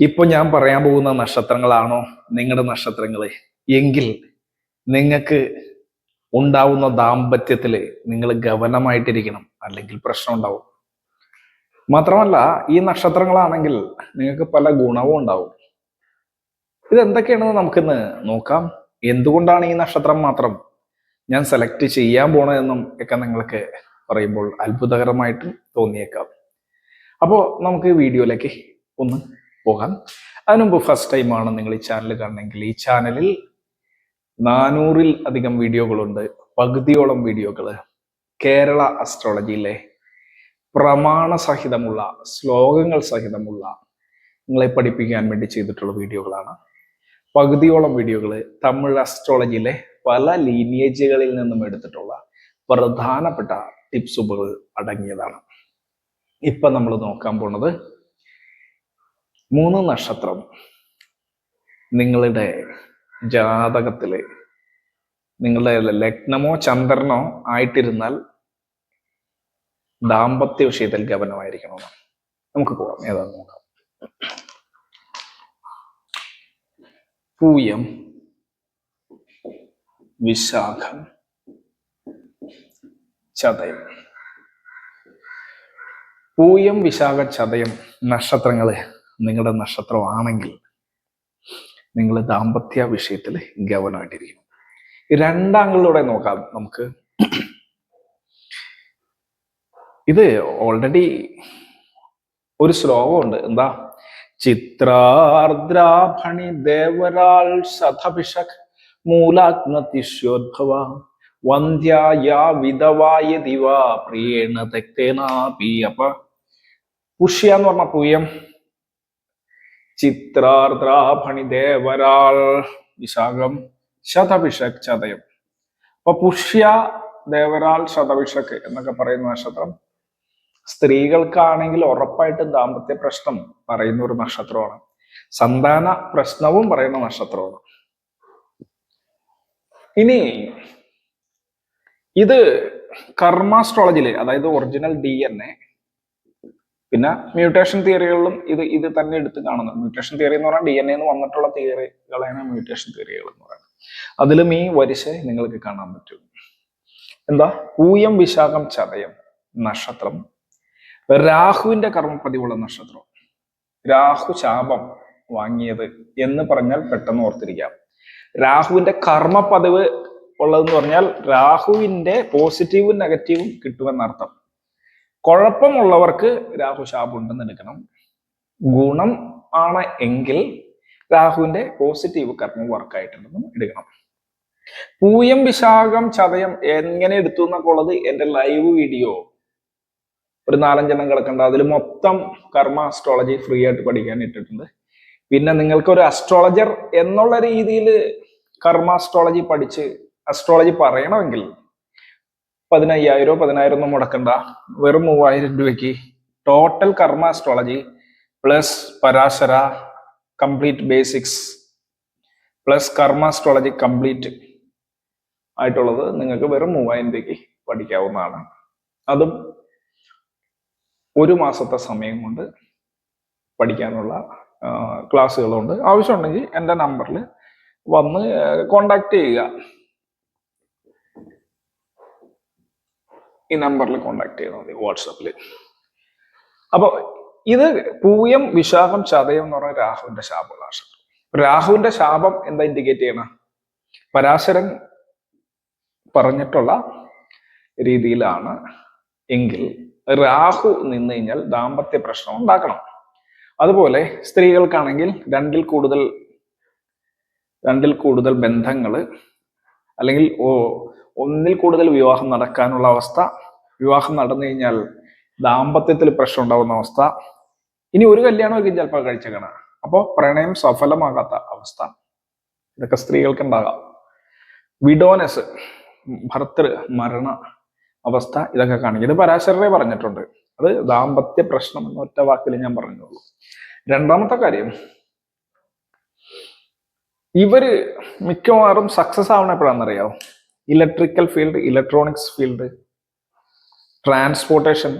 ഇപ്പൊ ഞാൻ പറയാൻ പോകുന്ന നക്ഷത്രങ്ങളാണോ നിങ്ങളുടെ നക്ഷത്രങ്ങള് എങ്കിൽ നിങ്ങൾക്ക് ഉണ്ടാവുന്ന ദാമ്പത്യത്തില് നിങ്ങൾ ഗവനമായിട്ടിരിക്കണം, അല്ലെങ്കിൽ പ്രശ്നം ഉണ്ടാവും. മാത്രമല്ല, ഈ നക്ഷത്രങ്ങളാണെങ്കിൽ നിങ്ങൾക്ക് പല ഗുണവും ഉണ്ടാവും. ഇതെന്തൊക്കെയാണെന്ന് നമുക്കിന്ന് നോക്കാം. എന്തുകൊണ്ടാണ് ഈ നക്ഷത്രം മാത്രം ഞാൻ സെലക്ട് ചെയ്യാൻ പോണതെന്നും ഒക്കെ നിങ്ങൾക്ക് പറയുമ്പോൾ അത്ഭുതകരമായിട്ടും തോന്നിയേക്കാം. അപ്പോൾ നമുക്ക് വീഡിയോയിലേക്ക് ഒന്ന് പോകാം. അതിനുമുമ്പ് ഫസ്റ്റ് ടൈമാണ് നിങ്ങൾ ഈ ചാനൽ കാണണമെങ്കിൽ ഈ ചാനലിൽ 400-ൽ അധികം വീഡിയോകളുണ്ട്. പകുതിയോളം വീഡിയോകൾ കേരള അസ്ട്രോളജിയിലെ പ്രമാണ സഹിതമുള്ള ശ്ലോകങ്ങൾ സഹിതമുള്ള നിങ്ങളെ പഠിപ്പിക്കാൻ വേണ്ടി ചെയ്തിട്ടുള്ള വീഡിയോകളാണ്. പകുതിയോളം വീഡിയോകൾ തമിഴ് അസ്ട്രോളജിയിലെ പല ലീനിയേജുകളിൽ നിന്നും എടുത്തിട്ടുള്ള പ്രധാനപ്പെട്ട ടിപ്സുകൾ അടങ്ങിയതാണ്. ഇപ്പൊ നമ്മൾ നോക്കാൻ പോണത് 3 നക്ഷത്രം നിങ്ങളുടെ ജാതകത്തില് നിങ്ങളുടെ ലഗ്നമോ ചന്ദ്രനോ ആയിട്ടിരുന്നാൽ ദാമ്പത്യ വിഷയത്തിൽ ഗവനമായിരിക്കണമെന്ന്. നമുക്ക് പോകാം, ഏതാന്ന് നോക്കാം. പൂയം, വിശാഖം, ചതയം. പൂയം, വിശാഖ, ചതയം നക്ഷത്രങ്ങള് നിങ്ങളുടെ നക്ഷത്രമാണെങ്കിൽ നിങ്ങൾ ദാമ്പത്യ വിഷയത്തിൽ ഗവനമായിട്ടിരിക്കണം. രണ്ടാംഗങ്ങളിലൂടെ നോക്കാം നമുക്ക്. ഇത് ഓൾറെഡി ഒരു ശ്ലോകമുണ്ട്. എന്താ? ചിത്രാർദ്രാഭണി ദേവരാൾ ശതഭിഷക് മൂലാഗ്നതിഷ്യോദ്ഭവ വന്ധ്യായ വിധവായ ദിവ പ്രിയേണ തെക്തേനാപി. അപ്പൊ പുഷ്യ എന്ന് പറഞ്ഞ പൂയം, ചിത്രാർദ്രാഭണി ദേവരാൾ വിശാഖം, ശതഭിഷക് ചതയം. അപ്പൊ പുഷ്യ, ദേവരാൾ, ശതഭിഷക് എന്നൊക്കെ പറയുന്ന നക്ഷത്രം സ്ത്രീകൾക്കാണെങ്കിൽ ഉറപ്പായിട്ടും ദാമ്പത്യ പ്രശ്നം പറയുന്ന ഒരു നക്ഷത്രമാണ്. സന്താന പ്രശ്നവും പറയുന്ന നക്ഷത്രമാണ്. ഇനി ഇത് കർമാസ്ട്രോളജിയില്, അതായത് ഒറിജിനൽ DNA, പിന്നെ മ്യൂട്ടേഷൻ തിയറികളിലും ഇത് തന്നെ എടുത്ത് കാണുന്നത്. മ്യൂട്ടേഷൻ തിയറി എന്ന് പറഞ്ഞാൽ DNA എന്ന് വന്നിട്ടുള്ള തിയറികളാണ് മ്യൂട്ടേഷൻ തിയറികൾ എന്ന് പറയുന്നത്. അതിലും ഈ വരിശ നിങ്ങൾക്ക് കാണാൻ പറ്റും. എന്താ? പൂയം, വിശാഖം, ചതയം നക്ഷത്രം രാഹുവിന്റെ കർമ്മപതിവുള്ള നക്ഷത്രം. രാഹു ശാപം വാങ്ങിയത് എന്ന് പറഞ്ഞാൽ പെട്ടെന്ന് ഓർത്തിരിക്കാം. രാഹുവിന്റെ കർമ്മപതിവ് ഉള്ളതെന്ന് പറഞ്ഞാൽ രാഹുവിന്റെ പോസിറ്റീവും നെഗറ്റീവും കിട്ടുമെന്നർത്ഥം. കുഴപ്പമുള്ളവർക്ക് രാഹു ശാപം ഉണ്ടെന്ന് എടുക്കണം. ഗുണം ആണ് എങ്കിൽ രാഹുവിന്റെ പോസിറ്റീവ് കർമ്മം വർക്കായിട്ടുണ്ടെന്നും എടുക്കണം. പൂയം, വിശാഖം, ചതയം എങ്ങനെ എടുത്തു എന്നൊക്കെ ഉള്ളത് എന്റെ ലൈവ് വീഡിയോ ഒരു 4-5 എണ്ണം കിടക്കണ്ട. അതിൽ മൊത്തം കർമ്മ അസ്ട്രോളജി ഫ്രീ ആയിട്ട് പഠിക്കാൻ ഇട്ടിട്ടുണ്ട്. പിന്നെ നിങ്ങൾക്ക് ഒരു അസ്ട്രോളജർ എന്നുള്ള രീതിയിൽ കർമ്മ അസ്ട്രോളജി പഠിച്ച് അസ്ട്രോളജി പറയണമെങ്കിൽ 15,000 ഒന്നും മുടക്കണ്ട. വെറും 3000 രൂപയ്ക്ക് total karma astrology plus Parashara complete basics plus karma astrology complete ആയിട്ടുള്ളത് നിങ്ങൾക്ക് വെറും 3000 രൂപയ്ക്ക് പഠിക്കാവുന്നതാണ്. അതും 1 മാസത്തെ സമയം കൊണ്ട് പഠിക്കാനുള്ള ക്ലാസ്സുകളുണ്ട്. ആവശ്യമുണ്ടെങ്കിൽ എൻ്റെ നമ്പറിൽ വന്ന് കോണ്ടാക്ട് ചെയ്യുക. ഈ നമ്പറിൽ കോണ്ടാക്ട് ചെയ്താൽ മതി, വാട്സപ്പിൽ. അപ്പൊ ഇത് പൂയം, വിശാഖം, ചതയം എന്ന് പറഞ്ഞ രാഹുവിന്റെ ശാപമുള്ള നക്ഷത്രം. രാഹുവിന്റെ ശാപം എന്താ ഇൻഡിക്കേറ്റ് ചെയ്യണം? പരാശരൻ പറഞ്ഞിട്ടുള്ള രീതിയിലാണ് എങ്കിൽ രാഹു നിന്ന് കഴിഞ്ഞാൽ ദാമ്പത്യ പ്രശ്നം ഉണ്ടാക്കണം. അതുപോലെ സ്ത്രീകൾക്കാണെങ്കിൽ 2-ൽ കൂടുതൽ ബന്ധങ്ങള്, അല്ലെങ്കിൽ 1-ൽ കൂടുതൽ വിവാഹം നടക്കാനുള്ള അവസ്ഥ, വിവാഹം നടന്നു കഴിഞ്ഞാൽ ദാമ്പത്യത്തിൽ പ്രശ്നം ഉണ്ടാവുന്ന അവസ്ഥ, ഇനി ഒരു കല്യാണമൊക്കെ ചിലപ്പോൾ കഴിച്ചേക്കണം. അപ്പോൾ പ്രണയം സഫലമാകാത്ത അവസ്ഥ, ഇതൊക്കെ സ്ത്രീകൾക്ക് ഉണ്ടാകാം. വിഡോനസ്, ഭർത്തൃ മരണ അവസ്ഥ, ഇതൊക്കെ കാണിക്കും. ഇത് പരാശരരെ പറഞ്ഞിട്ടുണ്ട്. അത് ദാമ്പത്യ പ്രശ്നം എന്ന ഒറ്റ വാക്കിൽ ഞാൻ പറഞ്ഞോളൂ. രണ്ടാമത്തെ കാര്യം, ഇവര് മിക്കവാറും സക്സസ് ആവണ എപ്പോഴാണെന്നറിയാമോ? Electrical field, electronics field, transportation,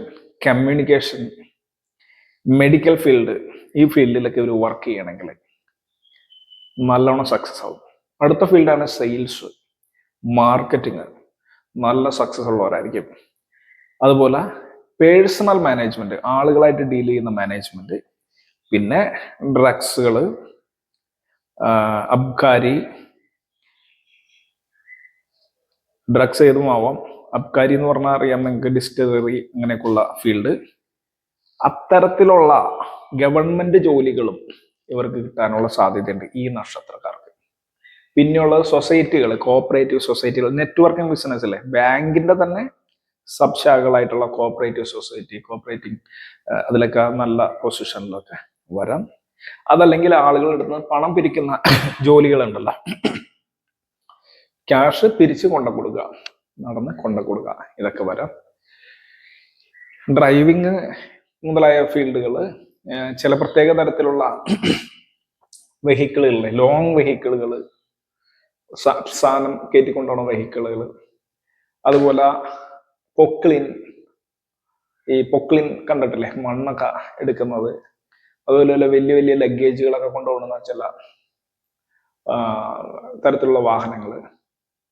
communication, medical field, ഈ ഫീൽഡിലൊക്കെ ഇവർ വർക്ക് ചെയ്യണമെങ്കിൽ നല്ലോണം സക്സസ് ആവും. അടുത്ത ഫീൽഡാണ് സെയിൽസ്, മാർക്കറ്റിംഗ്, നല്ല സക്സസ് ഉള്ളവരായിരിക്കും. അതുപോലെ പേഴ്സണൽ മാനേജ്മെന്റ്, ആളുകളായിട്ട് ഡീൽ ചെയ്യുന്ന മാനേജ്മെന്റ്, പിന്നെ ഡ്രഗ്സുകൾ, അബ്കാരി, ഡ്രഗ്സ് ഏതുമാവാം. അബ്കാരി എന്ന് പറഞ്ഞാൽ അറിയാം നിങ്ങൾക്ക്, ഡിസ്റ്റിലറി അങ്ങനെയൊക്കെയുള്ള ഫീൽഡ്. അത്തരത്തിലുള്ള ഗവൺമെന്റ് ജോലികളും ഇവർക്ക് കിട്ടാനുള്ള സാധ്യതയുണ്ട് ഈ നക്ഷത്രക്കാർക്ക്. പിന്നെയുള്ളത് സൊസൈറ്റികൾ, കോഓപ്പറേറ്റീവ് സൊസൈറ്റികൾ, നെറ്റ്വർക്കിംഗ് ബിസിനസ് അല്ലേ, ബാങ്കിന്റെ തന്നെ സബ്ശാഖകളായിട്ടുള്ള കോഓപ്പറേറ്റീവ് സൊസൈറ്റി, കോഓപ്പറേറ്റിംഗ്, അതിലൊക്കെ നല്ല പൊസിഷനിലൊക്കെ വരാം. അതല്ലെങ്കിൽ ആളുകളുടെ അടുത്ത് പണം പിരിക്കുന്ന ജോലികളുണ്ടല്ലോ, ക്യാഷ് പിരിച്ചു കൊണ്ടു കൊടുക്കുക, നടന്ന് കൊണ്ടു കൊടുക്കുക, ഇതൊക്കെ വരാം. ഡ്രൈവിങ് മുതലായ ഫീൽഡുകൾ, ചില പ്രത്യേക തരത്തിലുള്ള വെഹിക്കിളുകൾ, ലോങ് വെഹിക്കിളുകൾ, സാധനം കയറ്റിക്കൊണ്ടുപോകുന്ന വെഹിക്കിളുകൾ, അതുപോലെ പൊക്ലിൻ, ഈ പൊക്ലിൻ കണ്ടിട്ടില്ലേ, മണ്ണൊക്കെ എടുക്കുന്നത്, അതുപോലെ വലിയ വലിയ ലഗേജുകളൊക്കെ കൊണ്ടുപോകുന്ന ചില തരത്തിലുള്ള വാഹനങ്ങൾ,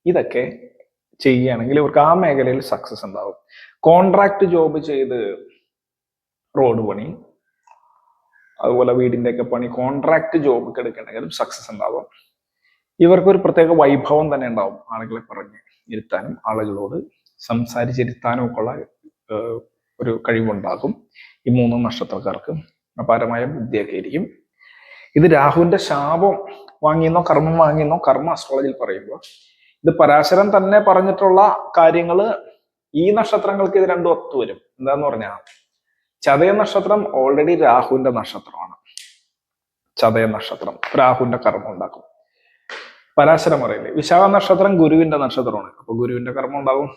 ഇതൊക്കെ ചെയ്യുകയാണെങ്കിൽ ഇവർക്ക് ആ മേഖലയിൽ സക്സസ് ഉണ്ടാവും. കോൺട്രാക്ട് ജോബ് ചെയ്ത് റോഡ് പണി, അതുപോലെ വീടിന്റെ ഒക്കെ പണി, കോൺട്രാക്ട് ജോബ് ഒക്കെ എടുക്കണമെങ്കിലും സക്സസ് ഉണ്ടാവും. ഇവർക്കൊരു പ്രത്യേക വൈഭവം തന്നെ ഉണ്ടാവും, ആളുകളെ പറഞ്ഞ് ഇരുത്താനും ആളുകളോട് സംസാരിച്ചിരുത്താനും ഒക്കെ ഉള്ള ഒരു കഴിവുണ്ടാകും ഈ 3 നക്ഷത്രക്കാർക്ക്. അപാരമായ ബുദ്ധിയൊക്കെ ആയിരിക്കും. ഇത് രാഹുവിന്റെ ശാപം വാങ്ങിയെന്നോ കർമ്മം വാങ്ങിയെന്നോ കർമ്മ അസ്ട്രോളജിയിൽ പറയുമ്പോൾ, ഇത് പരാശരൻ തന്നെ പറഞ്ഞിട്ടുള്ള കാര്യങ്ങള് ഈ നക്ഷത്രങ്ങൾക്ക് ഇത് രണ്ടും ഒത്തുവരും. എന്താന്ന് പറഞ്ഞാൽ, ചതയ നക്ഷത്രം ഓൾറെഡി രാഹുവിന്റെ നക്ഷത്രമാണ്. ചതയ നക്ഷത്രം രാഹുവിന്റെ കർമ്മം ഉണ്ടാക്കും. പരാശരം പറയില്ലേ, വിശാഖ നക്ഷത്രം ഗുരുവിന്റെ നക്ഷത്രമാണ്, അപ്പൊ ഗുരുവിന്റെ കർമ്മം ഉണ്ടാവും.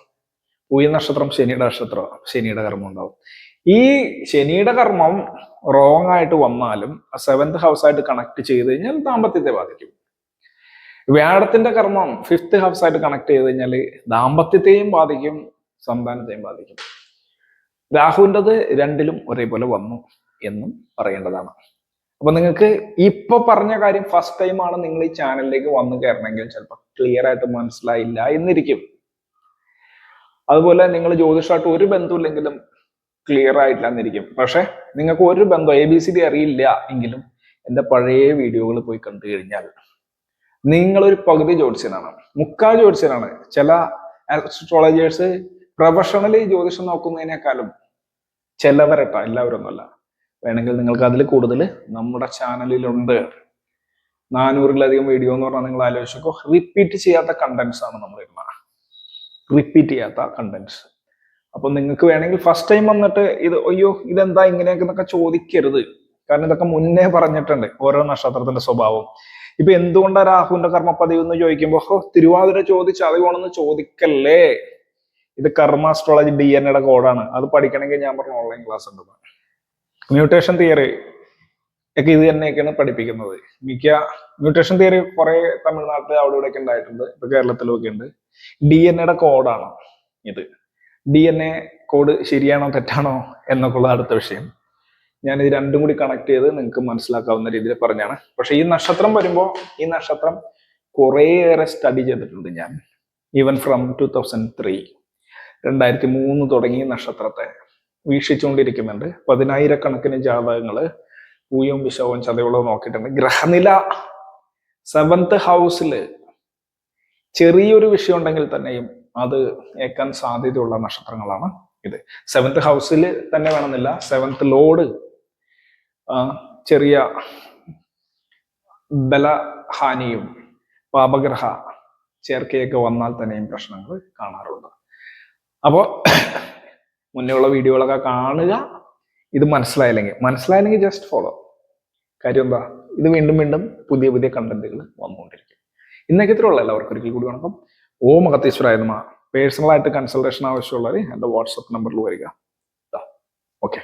പൂയ നക്ഷത്രം ശനിയുടെ നക്ഷത്രമാണ്, ശനിയുടെ കർമ്മം ഉണ്ടാവും. ഈ ശനിയുടെ കർമ്മം റോങ് ആയിട്ട് വന്നാലും 7th ഹൗസ് ആയിട്ട് കണക്ട് ചെയ്ത് കഴിഞ്ഞാൽ ദാമ്പത്യത്തെ ബാധിക്കും. വ്യാഴത്തിന്റെ കർമ്മം 5th ഹൗസ് ആയിട്ട് കണക്ട് ചെയ്ത് കഴിഞ്ഞാൽ ദാമ്പത്യത്തെയും ബാധിക്കും, സന്താനത്തെയും ബാധിക്കും. രാഹുവിൻ്റെത് 2ലും ഒരേപോലെ വന്നു എന്നും പറയേണ്ടതാണ്. അപ്പൊ നിങ്ങൾക്ക് ഇപ്പൊ പറഞ്ഞ കാര്യം ഫസ്റ്റ് ടൈം ആണ് നിങ്ങൾ ഈ ചാനലിലേക്ക് വന്നു കയറണമെങ്കിൽ ചിലപ്പോൾ ക്ലിയർ ആയിട്ട് മനസ്സിലായില്ല എന്നിരിക്കും. അതുപോലെ നിങ്ങൾ ജ്യോതിഷമായിട്ട് ഒരു ബന്ധമില്ലെങ്കിലും ക്ലിയർ ആയിട്ടില്ല എന്നിരിക്കും. പക്ഷെ നിങ്ങൾക്ക് ഒരു ബന്ധം ABCD അറിയില്ല എങ്കിലും എൻ്റെ പഴയ വീഡിയോകൾ പോയി കണ്ടു കഴിഞ്ഞാൽ നിങ്ങളൊരു പകുതി ജ്യോത്സ്യനാണ്, മുക്കാൽ ജ്യോത്സ്യനാണ്. ചില ആസ്ട്രോളജേഴ്സ് പ്രൊഫഷണലി ജ്യോതിഷം നോക്കുന്നതിനേക്കാളും ചിലവരട്ടോ, എല്ലാവരും ഒന്നുമല്ല. വേണമെങ്കിൽ നിങ്ങൾക്ക് അതിൽ കൂടുതൽ നമ്മുടെ ചാനലിലുണ്ട്. 400-ലധികം വീഡിയോ എന്ന് പറഞ്ഞാൽ നിങ്ങൾ ആലോചിച്ചോ. റിപ്പീറ്റ് ചെയ്യാത്ത കണ്ടന്റ്സ് ആണ് നമ്മൾ ഇടുന്നത്, റിപ്പീറ്റ് ചെയ്യാത്ത കണ്ടന്റ്സ്. അപ്പൊ നിങ്ങൾക്ക് വേണമെങ്കിൽ ഫസ്റ്റ് ടൈം വന്നിട്ട് ഇത് അയ്യോ ഇതെന്താ ഇങ്ങനെയൊക്കെ എന്നൊക്കെ ചോദിക്കരുത്. കാരണം ഇതൊക്കെ മുന്നേ പറഞ്ഞിട്ടുണ്ട്, ഓരോ നക്ഷത്രത്തിന്റെ സ്വഭാവം. ഇപ്പൊ എന്തുകൊണ്ടാണ് രാഹുവിന്റെ കർമ്മപതിവ് എന്ന് ചോദിക്കുമ്പോ തിരുവാതിര ചോദിച്ച് അറിയണമെന്ന് ചോദിക്കല്ലേ. ഇത് കർമ്മ അസ്ട്രോളജി DNA കോഡാണ്. അത് പഠിക്കണമെങ്കിൽ ഞാൻ പറഞ്ഞ ഓൺലൈൻ ക്ലാസ് ഉണ്ട്. മ്യൂട്ടേഷൻ തിയറി ഒക്കെ ഇത് തന്നെയൊക്കെയാണ് പഠിപ്പിക്കുന്നത്. മ്യൂട്ടേഷൻ തിയറി കുറെ തമിഴ്നാട്ടിൽ അവിടെ ഇവിടെയൊക്കെ ഉണ്ടായിട്ടുണ്ട്, ഇപ്പൊ കേരളത്തിലും ഒക്കെ ഉണ്ട്. DNA കോഡാണ് ഇത്. DNA കോഡ് ശരിയാണോ തെറ്റാണോ എന്നൊക്കെ ഉള്ള അടുത്ത വിഷയം. ഞാൻ ഇത് രണ്ടും കൂടി കണക്ട് ചെയ്ത് നിങ്ങൾക്ക് മനസ്സിലാക്കാവുന്ന രീതിയിൽ പറഞ്ഞാണ്. പക്ഷെ ഈ നക്ഷത്രം വരുമ്പോൾ, ഈ നക്ഷത്രം കുറേയേറെ സ്റ്റഡി ചെയ്തിട്ടുണ്ട് ഞാൻ. ഈവൻ ഫ്രം 2003 തുടങ്ങി നക്ഷത്രത്തെ വീക്ഷിച്ചുകൊണ്ടിരിക്കുന്നുണ്ട്. 10,000-കണക്കിന് ജാതകങ്ങള് പൂയവും വിശവും ചതവുകളും നോക്കിയിട്ടുണ്ട്. ഗ്രഹനില 7th ഹൗസിൽ ചെറിയൊരു വിഷയം ഉണ്ടെങ്കിൽ തന്നെയും അത് ഏക്കാൻ സാധ്യതയുള്ള നക്ഷത്രങ്ങളാണ് ഇത്. 7th ഹൗസിൽ തന്നെ വേണമെന്നില്ല, 7th ലോഡ് ചെറിയ ബലഹാനിയും പാപഗ്രഹ ചേർക്കയൊക്കെ വന്നാൽ തന്നെയും പ്രശ്നങ്ങൾ കാണാറുണ്ട്. അപ്പോൾ മുന്നേയുള്ള വീഡിയോകളൊക്കെ കാണുക. ഇത് മനസ്സിലായില്ലെങ്കിൽ ജസ്റ്റ് ഫോളോ. കാര്യം എന്താ, ഇത് വീണ്ടും വീണ്ടും പുതിയ പുതിയ കണ്ടന്റുകൾ വന്നുകൊണ്ടിരിക്കും. ഇന്നൊക്കെ ഇത്രയുള്ള എല്ലാവർക്കും ഒരിക്കൽ കൂടി വണക്കം. ഓം അഗത്തീശ്വരായ നമഃ. പേഴ്സണലായിട്ട് കൺസൾട്ടേഷൻ ആവശ്യമുള്ളവർ എൻ്റെ വാട്സപ്പ് നമ്പറിൽ വരിക. ഓക്കെ.